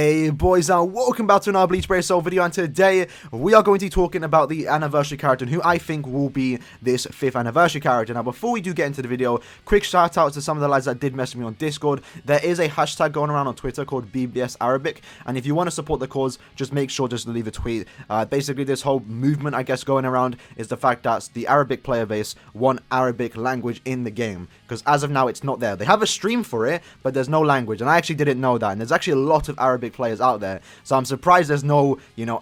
Hey boys, and welcome back to another Bleach Bracelet video, and today we are going to be talking about the anniversary character and who I think will be this 5th anniversary character. Now before we do get into the video, quick shout out to some of the lads that did message me on Discord. There is a hashtag going around on Twitter called BBS Arabic, and if you want to support the cause, just make sure to leave a tweet. Basically this whole movement I guess going around is the fact that the Arabic player base want Arabic language in the game, because as of now it's not there. They have a stream for it, but there's no language, and I actually didn't know that, and there's actually a lot of Arabic players out there, so I'm surprised there's no,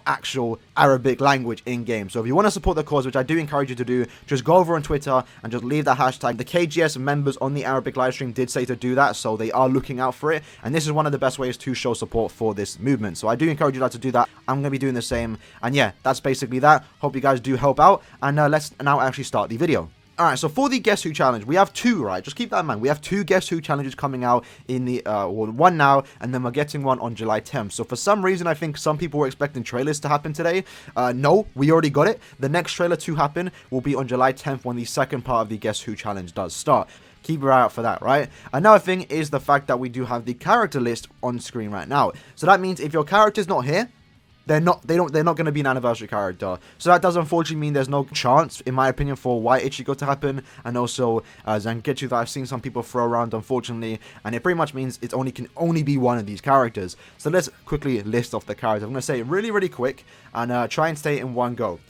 actual Arabic language in game. So if you want to support the cause, which I do encourage you to do, just go over on Twitter and just leave that hashtag. The KGS members on the Arabic livestream did say to do that, so they are looking out for it, and this is one of the best ways to show support for this movement. So I do encourage you guys to do that. I'm going to be doing the same, and yeah, that's basically that. Hope you guys do help out, and let's now actually start the video. Alright, so for the Guess Who challenge, we have two, right? Just keep that in mind. We have two Guess Who challenges coming out in the, one now, and then we're getting one on July 10th. So for some reason, I think some people were expecting trailers to happen today. No, we already got it. The next trailer to happen will be on July 10th when the second part of the Guess Who challenge does start. Keep your eye out for that, right? Another thing is the fact that we do have the character list on screen right now. So that means if your character's not here, they're not going to be an anniversary character. So that does unfortunately mean there's no chance, in my opinion, for White Ichigo to happen, and also Zangetsu that I've seen some people throw around, unfortunately, and it pretty much means it can only be one of these characters. So let's quickly list off the characters. I'm going to say it really quick and try and stay in one go.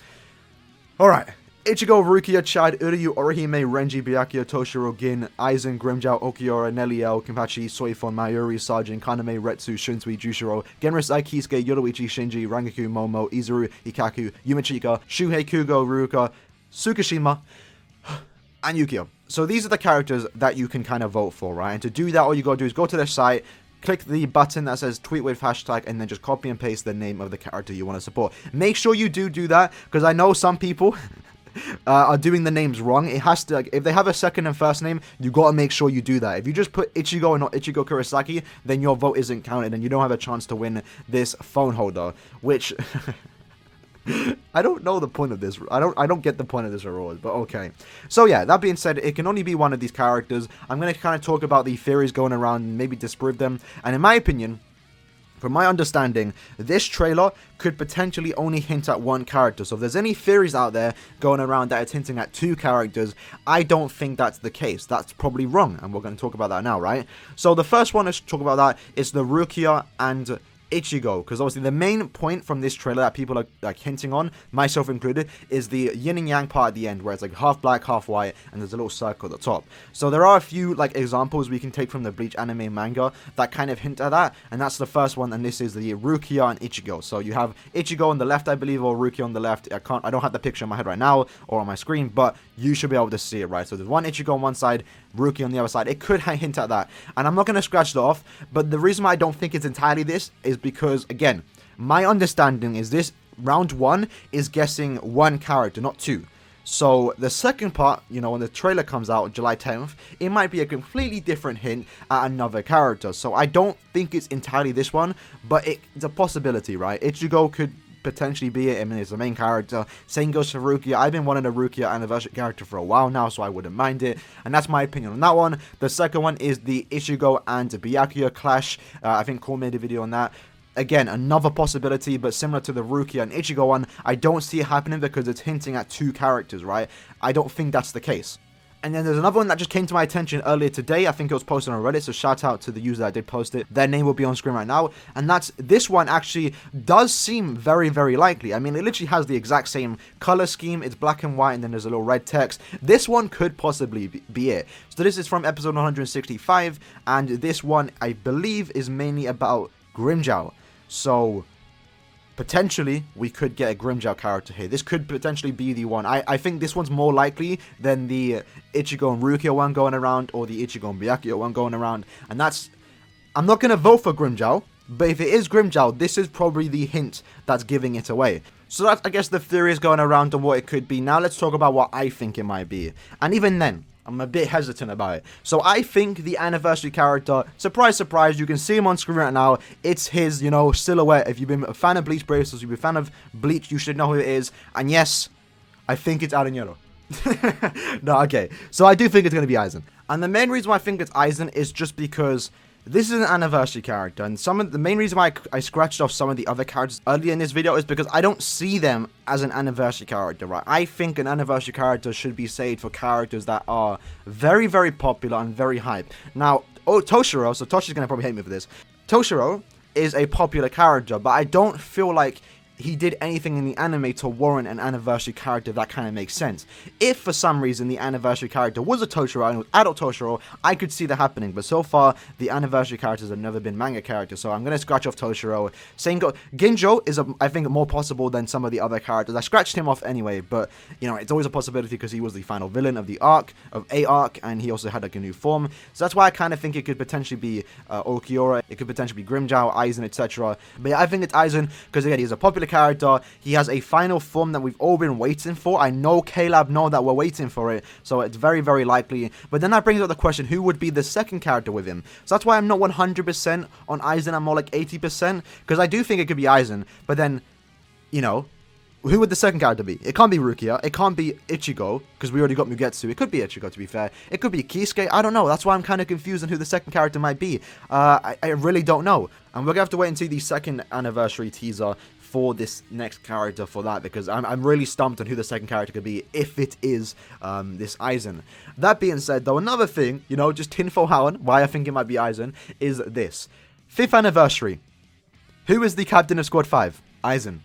Alright. Ichigo, Rukia, Chad, Uryu, Orihime, Renji, Byakuya, Toshiro, Gin, Aizen, Grimmjow, Okiura, Neliel, Kenpachi, Soifon, Mayuri, Sajin, Kaname, Retsu, Shinsui, Jushiro, Genris, Aikisuke, Yoruichi, Shinji, Rangaku, Momo, Izuru, Ikaku, Yumichika, Shuhei, Kugo, Ruka, Tsukishima, and Yukio. So these are the characters that you can kind of vote for, right? And to do that, all you gotta do is go to their site, click the button that says tweet with hashtag, and then just copy and paste the name of the character you want to support. Make sure you do that, because I know some people are doing the names wrong. It has to, if they have a second and first name, you gotta make sure you do that. If you just put Ichigo and not Ichigo Kurosaki, then your vote isn't counted and you don't have a chance to win this phone holder, which I don't know the point of this. I don't get the point of this reward, but okay. So yeah, that being said, it can only be one of these characters. I'm going to kind of talk about the theories going around and maybe disprove them, and in my opinion, from my understanding, this trailer could potentially only hint at one character. So if there's any theories out there going around that it's hinting at two characters, I don't think that's the case. That's probably wrong, and we're going to talk about that now, right? So the first one to talk about that is the Rukia and Ichigo, because obviously the main point from this trailer that people are like hinting on, myself included, is the yin and yang part at the end, where it's like half black, half white, and there's a little circle at the top. So there are a few like examples we can take from the Bleach anime manga that kind of hint at that, and that's the first one, and this is the Rukia and Ichigo. So you have Ichigo on the left, I believe, or Rukia on the left. I don't have the picture in my head right now or on my screen, but you should be able to see it, right? So there's one Ichigo on one side, Rukia on the other side. It could hint at that, and I'm not going to scratch it off, but the reason why I don't think it's entirely this is because, again, my understanding is this round one is guessing one character, not two. So the second part, when the trailer comes out July 10th, it might be a completely different hint at another character. So I don't think it's entirely this one, but it's a possibility, right? Ichigo could potentially be it. I mean, it's the main character. Same goes for Rukia. I've been wanting a Rukia anniversary character for a while now, so I wouldn't mind it, and that's my opinion on that one. The second one is the Ichigo and Byakuya clash. I think Cole made a video on that. Again, another possibility, but similar to the Rukia and Ichigo one, I don't see it happening because it's hinting at two characters, right? I don't think that's the case. And then there's another one that just came to my attention earlier today. I think it was posted on Reddit, so shout out to the user that did post it. Their name will be on screen right now. And that's, this one actually does seem very likely. I mean, it literally has the exact same color scheme. It's black and white, and then there's a little red text. This one could possibly be it. So this is from episode 165, and this one, I believe, is mainly about Grimmjow. So potentially, we could get a Grimmjow character here. This could potentially be the one. I think this one's more likely than the Ichigo and Rukia one going around, or the Ichigo and Byakuya one going around. And that's, I'm not going to vote for Grimmjow, but if it is Grimmjow, this is probably the hint that's giving it away. So that's, I guess, the theories going around on what it could be. Now let's talk about what I think it might be. And even then, I'm a bit hesitant about it. So I think the anniversary character, surprise, surprise, you can see him on screen right now. It's his, silhouette. If you've been a fan of Bleach Bracelets, you've been a fan of Bleach, you should know who it is. And yes, I think it's Aaroniero. No, okay. So I do think it's going to be Aizen. And the main reason why I think it's Aizen is just because this is an anniversary character, and the main reason why I scratched off some of the other characters earlier in this video is because I don't see them as an anniversary character, right? I think an anniversary character should be saved for characters that are very, very popular and very hype. Now, Toshiro, so Toshi's gonna probably hate me for this. Toshiro is a popular character, but I don't feel like he did anything in the anime to warrant an anniversary character that kind of makes sense. If for some reason the anniversary character was a Toshiro and it was adult Toshiro, I could see that happening, but so far the anniversary characters have never been manga characters, so I'm going to scratch off Toshiro. Ginjo is I think more possible than some of the other characters. I scratched him off anyway, but you know, it's always a possibility because he was the final villain of the arc, and he also had like a new form, so that's why I kind of think it could potentially be Aaroniero, it could potentially be Grimmjow, Aizen, etc. But yeah, I think it's Aizen because again, he's a popular character. He has a final form that we've all been waiting for. I know K-Lab know that we're waiting for it, so it's very, very likely. But then that brings up the question, who would be the second character with him? So that's why I'm not 100% on Aizen. I'm more like 80%, because I do think it could be Aizen, but then, you know, who would the second character be? It can't be Rukia. It can't be Ichigo, because we already got Mugetsu. It could be Ichigo, to be fair. It could be Kisuke. I don't know. That's why I'm kind of confused on who the second character might be. I really don't know. And we're going to have to wait and see the second anniversary teaser for this next character for that, because I'm really stumped on who the second character could be if it is this Aizen. That being said, though, another thing, you know, just tinfoil hat, why I think it might be Aizen, is this. 5th anniversary. Who is the captain of Squad 5? Aizen.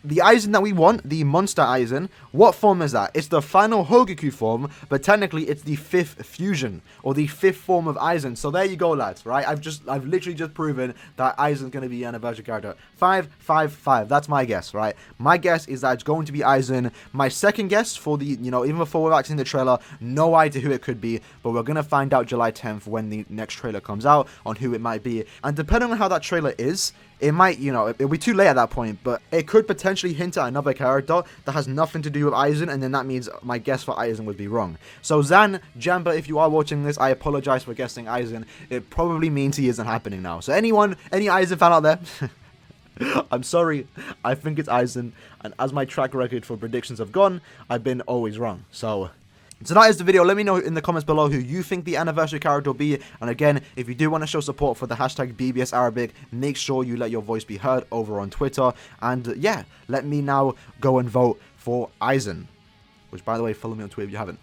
The Aizen that we want, the Monster Aizen, what form is that? It's the final Hogaku form, but technically it's the 5th fusion, or the 5th form of Aizen. So there you go, lads, right? I've literally just proven that Aizen's going to be an anniversary character. 5, 5, 5. That's my guess, right? My guess is that it's going to be Aizen. My second guess for the, you know, even before we've seen the trailer, no idea who it could be, but we're going to find out July 10th when the next trailer comes out on who it might be. And depending on how that trailer is, it might, you know, it'll be too late at that point, but it could potentially hint at another character that has nothing to do with Aizen, and then that means my guess for Aizen would be wrong. So Zan, Jamba, if you are watching this, I apologize for guessing Aizen. It probably means he isn't happening now. So any Aizen fan out there, I'm sorry, I think it's Aizen, and as my track record for predictions have gone, I've been always wrong. So that is the video. Let me know in the comments below who you think the anniversary character will be. And again, if you do want to show support for the hashtag BBS Arabic, make sure you let your voice be heard over on Twitter. And yeah, let me now go and vote for Aizen. Which, by the way, follow me on Twitter if you haven't.